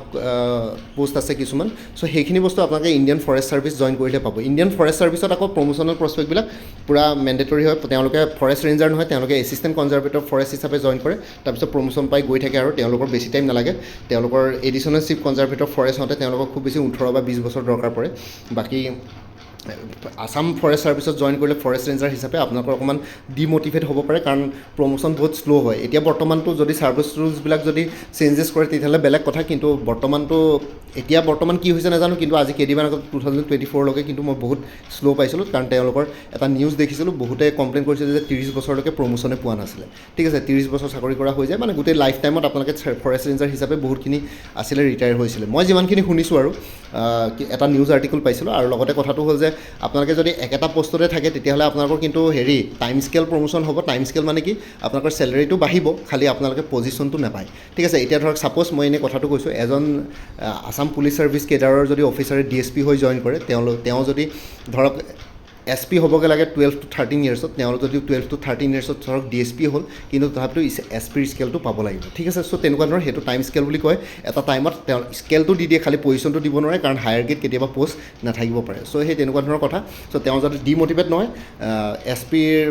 পোষ্ট আছে কিছুমান চ' সেইখিনি বস্তু আপোনালোকে ইণ্ডিয়ান ফৰেষ্ট ছাৰ্ভিচ জইন কৰিলে পাব ইণ্ডিয়ান ফৰেষ্ট ছাৰ্ভিচত আকৌ প্ৰমোশ্যনেল প্ৰস্পেক্টবিলাক পূৰা মেণ্ডেটৰী হয় তেওঁলোকে ফৰেষ্ট ৰেঞ্জাৰ নহয় তেওঁলোকে এছিষ্টেণ্ট কনজাৰভেটৰ ফৰেষ্ট হিচাপে জইন কৰে তাৰপিছত প্ৰমোশ্যন পাই গৈ থাকে আৰু তেওঁলোকৰ বেছি টাইম নালাগে তেওঁলোকৰ এডিশ্যনেল চিফ কনজাৰভেটৰ ফৰেষ্ট হওঁতে তেওঁলোকৰ খুব বেছি 18 বা 20 বছৰ দৰকাৰ পৰে বাকী আছাম ফৰেষ্ট ছাৰ্ভিচত জইন কৰিলে ফৰেষ্ট ৰেঞ্জাৰ হিচাপে আপোনালোকৰ অকণমান ডিম'টিভেট হ'ব পাৰে কাৰণ প্ৰমোশ্যন বহুত শ্ল' হয় এতিয়া বৰ্তমানটো যদি ছাৰ্ভিচ ৰুলছবিলাক যদি চেঞ্জেছ কৰে তেতিয়াহ'লে বেলেগ কথা কিন্তু বৰ্তমান কি হৈছে নাজানো কিন্তু আজি কেইদিনমান আগত 2024লৈকে কিন্তু মই বহুত শ্ল' পাইছিলোঁ কাৰণ তেওঁলোকৰ এটা নিউজ দেখিছিলোঁ বহুতে কমপ্লেইন কৰিছিলে যে 30 বছৰলৈকে প্ৰমোশ্যনে পোৱা নাছিলে ঠিক আছে 30 বছৰ চাকৰি কৰা হৈ যায় মানে গোটেই লাইফ টাইমত আপোনালোকে ফৰেষ্ট ৰেঞ্জাৰ হিচাপে বহুতখিনি আছিলে ৰিটায়াৰ হৈছিলে মই যিমানখিনি শুনিছোঁ আৰু এটা নিউজ আৰ্টিকল পাইছিলোঁ আৰু লগতে কথাটো হ'ল যে আপোনালোকে যদি একেটা পোষ্টতে থাকে তেতিয়াহ'লে আপোনালোকৰ কিন্তু টাইম স্কেল প্ৰমোশ্যন হ'ব টাইম স্কেল মানে কি আপোনালোকৰ চেলেৰিটো বাঢ়িব খালি আপোনালোকে পজিশ্যনটো নাপায় ঠিক আছে এতিয়া ধৰক ছাপ'জ মই এনেই কথাটো কৈছোঁ এজন আছাম পুলিচ ছাৰ্ভিচ কেডাৰৰ যদি অফিচাৰে DSP হৈ জইন কৰে তেওঁ যদি ধৰক SP হ'বগৈ লাগে 12 to 13 ইয়াৰ্ছত তেওঁলোক যদি 12 to 13 ইয়াৰ্ছত ধৰক DSP হ'ল কিন্তু তথাপিতো SPৰ স্কেলটো পাব লাগিব ঠিক আছে চ' তেনেকুৱা ধৰণৰ সেইটো টাইম স্কেল বুলি কয় এটা টাইমত তেওঁ স্কেলটো দি দিয়ে খালি পজিশ্যনটো দিব নোৱাৰে কাৰণ হায়াৰ গ্ৰেড কেতিয়াবা পোষ্ট নাথাকিব পাৰে চ' সেই তেনেকুৱা ধৰণৰ কথা চ' তেওঁ যদি ডিম'টিভেট নহয় SPৰ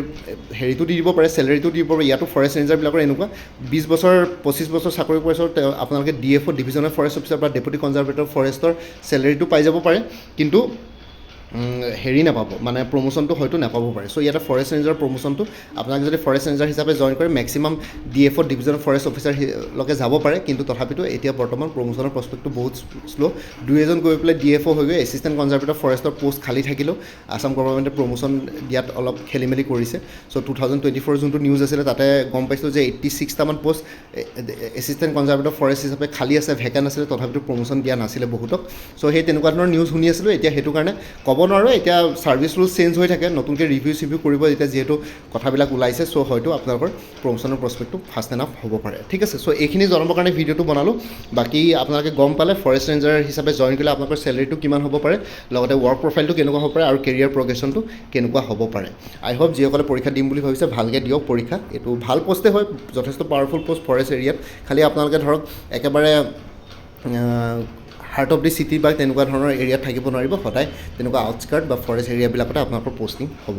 হেৰিটো দি দিব পাৰে চেলেৰিটো দি দিব পাৰে ইয়াতো ফৰেষ্ট ৰেঞ্জাৰবিলাকৰ এনেকুৱা 20 বছৰ 25 বছৰ চাকৰি কৰাৰ পিছত আপোনালোকে DFO ডিভিজনেল ফৰেষ্ট অফিচাৰ বা ডেপুটি কনজাৰভেটৰ ফৰেষ্টৰ চেলেৰিটো পাই যাব পাৰে কিন্তু হেৰি নাপাব মানে প্ৰমোশ্যনটো হয়তো নাপাব পাৰে চ' ইয়াতে ফৰেষ্ট ৰেঞ্জাৰ প্ৰমোশ্যনটো আপোনাক যদি ফৰেষ্ট ৰেঞ্জাৰ হিচাপে জইন কৰে মেক্সিমাম DFO ডিভিজনেল ফৰেষ্ট অফিচাৰলৈকে যাব পাৰে কিন্তু তথাপিতো এতিয়া বৰ্তমান প্ৰমোশ্যনৰ প্ৰস্পেক্টটো বহুত শ্ল' 2 এজন গৈ পেলাই DFO হৈ গৈ এছিষ্টেণ্ট কনজাৰভেটৰ ফৰেষ্টৰ পোষ্ট খালী থাকিলেও আছাম গভৰ্ণমেণ্টে প্ৰমোশ্যন দিয়াত অলপ খেলি মেলি কৰিছে চ' 2024 যোনটো নিউজ আছিলে তাতে গম পাইছোঁ যে 86টামান পোষ্ট এছিষ্টেণ্ট কনজাৰভেটৰ ফৰেষ্ট হিচাপে খালী আছে ভেকেণ্ট আছিলে তথাপিতো প্ৰমোশ্যন দিয়া নাছিলে বহুতক চ' সেই তেনেকুৱা ধৰণৰ নিউজ শুনি আছিলোঁ এতিয়া সেইটো কাৰণে ক'ব নোৱাৰোঁ এতিয়া ছাৰ্ভিচ ৰুলছ চেঞ্জ হৈ থাকে নতুনকৈ ৰিভিউ কৰিব এতিয়া যিহেতু কথাবিলাক ওলাইছে চ' হয়তো আপোনালোকৰ প্ৰমোশ্যনৰ প্ৰস্পেক্টটো ফাষ্ট এনাফ হ'ব পাৰে ঠিক আছে চ' এইখিনি জনাবৰ কাৰণে ভিডিঅ'টো বনালোঁ বাকী আপোনালোকে গম পালে ফৰেষ্ট ৰেঞ্জাৰ হিচাপে জইন কৰিলে আপোনালোকৰ চেলেৰিটো কিমান হ'ব পাৰে লগতে ৱৰ্ক প্ৰফাইলটো কেনেকুৱা হ'ব পাৰে আৰু কেৰিয়াৰ প্ৰগ্ৰেশ্যনটো কেনেকুৱা হ'ব পাৰে আই হোপ যিসকলে পৰীক্ষা দিম বুলি ভাবিছে ভালকৈ দিয়ক পৰীক্ষা এইটো ভাল পষ্টে হয় যথেষ্ট পাৱাৰফুল পষ্ট ফৰেষ্ট এৰিয়াত খালি আপোনালোকে ধৰক একেবাৰে হাৰ্ট অফ দি চিটি বা তেনেকুৱা ধৰণৰ এৰিয়াত থাকিব নোৱাৰিব সদায় তেনেকুৱা আউটস্কাৰ্ট বা ফৰেষ্ট এৰিয়াবিলাকতে আপোনালোকৰ পষ্টিং হ'ব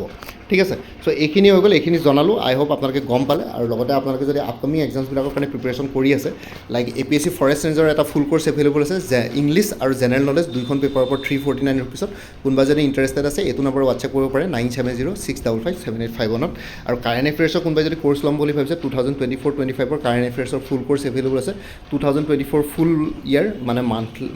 ঠিক আছে চ' এইখিনি হৈ গ'ল এইখিনি জনালোঁ আই হোপ আপোনালোকে গম পালে আৰু লগতে আপোনালোকে যদি আপকামিং এক্সামছবিলাকৰ কাৰণে প্ৰিপেৰেশ্যন কৰি আছে লাইক APSC ফৰেষ্ট ৰেঞ্জৰ এটা ফুল কোৰ্চ এভেইলেবল আছে যে ইংলিছ আৰু জেনেৰেল নলেজ দুইখন পেপাৰৰ ওপৰত 349 ৰুপিছত কোনোবা যদি ইণ্টাৰেষ্টেড আছে এইটো নম্বৰ হোৱাটছএপ কৰিব পাৰে 9706557851 আৰু কাৰেণ্ট এফেয়াৰ্ছৰ কোনোবাই যদি কোৰ্চ ল'ম বুলি ভাবিছে 2024-25ৰ কাৰেণ্ট এফেয়াৰ্ছৰ ফুল কোৰ্চ এভেইলেবল আছে 2024 ফুল ইয়াৰ মানে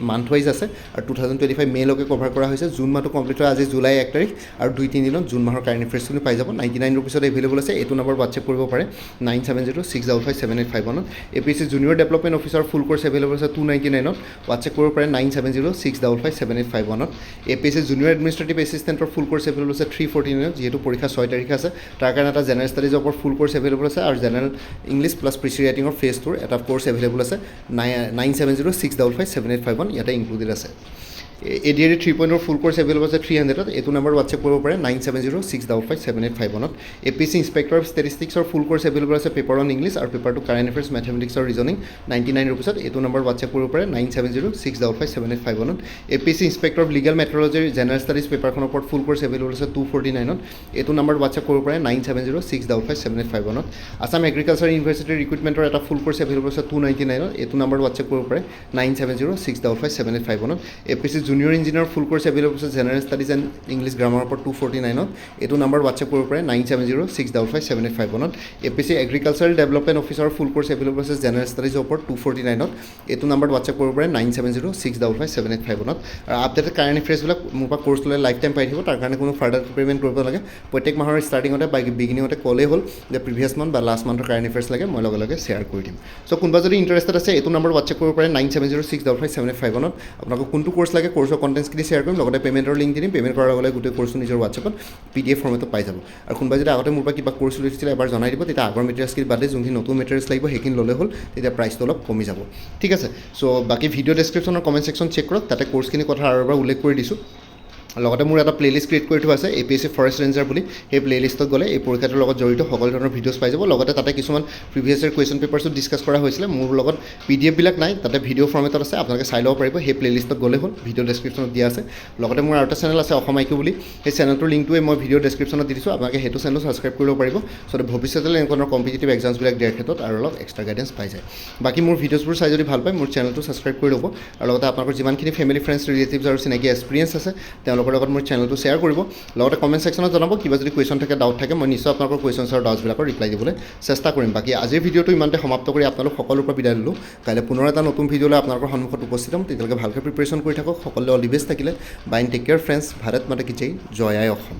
মান্থ ৱাইজ আছে আৰু 2025 মে'লৈকে কভাৰ কৰা হৈছে জুন মাহটো কমপ্লিট হয় আজি জুলাই 1 তাৰিখ আৰু 2-3 দিনত জুন মাহৰ কাৰেণ্ট এফেয়াৰ্ছখিনি পাই যাব 99 ৰুপিছত এভেইলেবল আছে এইটো নম্বৰ হোৱাটছএপ কৰিব পাৰে 9706557851 APSC জুনিয়ৰ ডেভেলপমেণ্ট অফিচাৰ ফুল কোৰ্চ এভেইলেবল আছে 299ত হোৱাটছএপ কৰিব পাৰে 9706557851 APSC জুনিয়ৰ এডমিনিষ্ট্ৰেটিভ এছিষ্টেণ্টৰ ফুল কোৰ্চ এভেইলেবল আছে 349ত যিহেতু পৰীক্ষা 6 তাৰিখে আছে তাৰ কাৰণে এটা জেনেৰেল ষ্টাডিজৰ ওপৰত ফুল কোৰ্চ এভেইলেবল আছে আৰু জেনেৰেল ইংলিছ প্লাছ প্ৰিচি ৰাইটিঙৰ ফেজ 2 এটা কোৰ্চ এভেইলেবল আছে 9706557851 ইয়াতে ইনক্লুডেড আছে ADRE 3.0 ফুল কোৰ্চ এভেইলেবল আছে 300ত এইটো নম্বৰ হোৱাটছএপ কৰিব পাৰে 9706557851 APSC ইনস্পেক্টৰ অফ ষ্টেটিষ্টিক্সৰ ফুল কোৰ্চ এভেইলেবল আছে পেপাৰ অন ইংলিছ আৰু paper two current affairs mathematics আৰু ৰিজনিং 99 ৰুপিছত এইটো নম্বৰ হোৱাটছএপ কৰিব পাৰে 9706557851 APSC ইনস্পেক্টৰ অফ লিগেল মেট্ৰলজিৰ জেনেৰেল ষ্টাডিজ পেপাৰখনৰ ওপৰত ফুল কোৰ্চ এভেইলেবল আছে 249ত এইটো নম্বৰ হোৱাটছএপ কৰিব পাৰে 9706557851 আছাম এগ্ৰিকালচাৰ ইউনিভাৰ্চিটিৰ ৰিক্ৰুইটমেণ্টৰ এটা ফুল কোৰ্চ এভেইলেবল আছে 299ত এইটো নম্বৰ হোৱাটছএপ কৰিব পাৰে 9706557851 APSC জুনিয়ৰ ইঞ্জিনিয়াৰ ফুল কোৰ্চ এভেইলেবল আছে জেনেৰেল ষ্টাডিজ এণ্ড ইংলিছ গ্ৰামাৰৰ ওপৰত 249ত এইটো নম্বৰ হোৱাটছএপ কৰিব পাৰে 9706557851 APSC এগ্ৰিকালচাৰেল ডেভেলপমেণ্ট অফিচাৰ ফুল কোৰ্চ এভেইলেবল আছে জেনেৰেল ষ্টাডিজৰ ওপৰত 249ত এইটো নম্বৰ হোৱাটছএপ কৰিব পাৰে 9706557851 আৰু আপডেটেড কাৰেণ্ট এফেয়াৰ্ছবিলাক মোৰ পৰা কোৰ্চ ল'লে লাইফ টাইম পাই থাকিব তাৰ কাৰণে কোনো ফাৰ্ডাৰ পে'মেণ্ট কৰিব লাগে প্ৰত্যেক মাহৰ ষ্টাৰ্টিঙতে বা বিগিনিঙতে ক'লেই হ'ল যে প্ৰিভিয়াছ মান্থ বা লাষ্ট মান্থৰ কাৰেণ্ট এফেয়াৰ্ছ লাগে মই লগে লগে শ্বেয়াৰ কৰি দিম চ' কোনোবা যদি ইণ্টাৰেষ্টেড আছে এইটো নম্বৰ হোৱাটছএপ কৰিব পাৰে 9706557851 আপোনালোকক কোনটো কোৰ্চ লাগে কোৰ্চৰ কণ্টেণ্টছখিনি শ্বেয়াৰ কৰিম লগতে পে'মেণ্টৰ লিংক দি দিম পে'মেণ্ট কৰাৰ লগে লগে গোটেই কোৰ্চটো নিজৰ হোৱাটছএপত PDF ফৰ্মেটত পাই যাব আৰু কোনোবাই যদি আগতে মোৰ পৰা কিবা কোৰ্চ লৈছিলে এবাৰ জনাই দিব তেতিয়া আগৰ মেটেৰিয়েলছখিনি বাদে যোনখিনি নতুন মেটেৰিয়েলছ লাগিব সেইখিনি ল'লে হ'ল তেতিয়া প্ৰাইচটো অলপ কমি যাব ঠিক আছে চ' বাকী ভিডিঅ' ডেছক্ৰিপশ্যনৰ কমেণ্ট ছেকশ্যন চেক কৰক তাতে কোৰ্চখিনি কথা আৰু এবাৰ উল্লেখ কৰি দিছোঁ লগতে মোৰ এটা প্লেলিষ্ট ক্ৰিয়েট কৰি থোৱা আছে APSC ফৰেষ্ট ৰেঞ্জাৰ বুলি সেই প্লেলিষ্টত গ'লে এই পৰীক্ষাটোৰ লগত জড়িত সকলো ধৰণৰ ভিডিঅ'ছ পাই যাব লগতে তাতে কিছুমান প্ৰিভিয়াছ ইয়াৰ কুৱেশ্যন পেপাৰ্ছো ডিছকাছ কৰা হৈছিলে মোৰ লগত PDF নাই তাতে ভিডিঅ' ফৰ্মেটত আছে আপোনালোকে চাই ল'ব পাৰিব সেই প্লেলিষ্টত গ'লে হ'ল ভিডিঅ' ডেছক্ৰিপশ্যনত দিয়া আছে লগতে মোৰ আৰু এটা চেনেল আছে অসম IQ বুলি সেই চেনেলটোৰ লিংকটোৱে মই ভিডিঅ' ডেছক্ৰিপশ্যনত দি দিছোঁ আপোনালোকে সেইটো চেনেলো ছাবস্ক্ৰাইব কৰিব পাৰিব চ' ভৱিষ্যতলৈ এনেকুৱা ধৰণৰ কম্পিটিটিভ এক্সামছবিলাক দিয়াৰ ক্ষেত্ৰত আৰু অলপ এক্সট্ৰা গাইডেঞ্চ পাই যায় বাকী মোৰ ভিডিঅ'ছবোৰ চাই যদি ভাল পায় মোৰ চেনেলটো ছাবস্ক্ৰাইব কৰি ল'ব আৰু লগতে আপোনালোকৰ যিমানখিনি ফেমিলি ফ্ৰেণ্ডছ ৰিলেটিভছ আৰু চিনাকি এক্সপিৰিয়েঞ্চ আছে তেওঁলোকৰ লগত মোৰ চেনেলটো শ্বেয়াৰ কৰিব লগতে কমেণ্ট ছেকশ্যনত জনাব কিবা যদি কুৱেশ্যন থাকে ডাউট থাকে মই নিশ্চয় আপোনালোকৰ কুৱেশ্যনছ আৰু ডাউটছবিলাকৰ ৰিপ্লাই দিবলৈ চেষ্টা কৰিম বাকী আজিৰ ভিডিঅ'টো ইমানতে সমাপ্ত কৰি আপোনালোক সকলোৰ পৰা বিদায় ল'লোঁ কাইলৈ পুনৰ এটা নতুন ভিডিঅ'লৈ আপোনালোকৰ সন্মুখত উপস্থিত হ'ম তেতিয়ালৈকে ভালকৈ প্ৰিপেৰেশ্যন কৰি থাকক সকলোৱে অল দি বেষ্ট থাকিলে bye take care friends Bharat মাতা কি জয় জয় আই অসম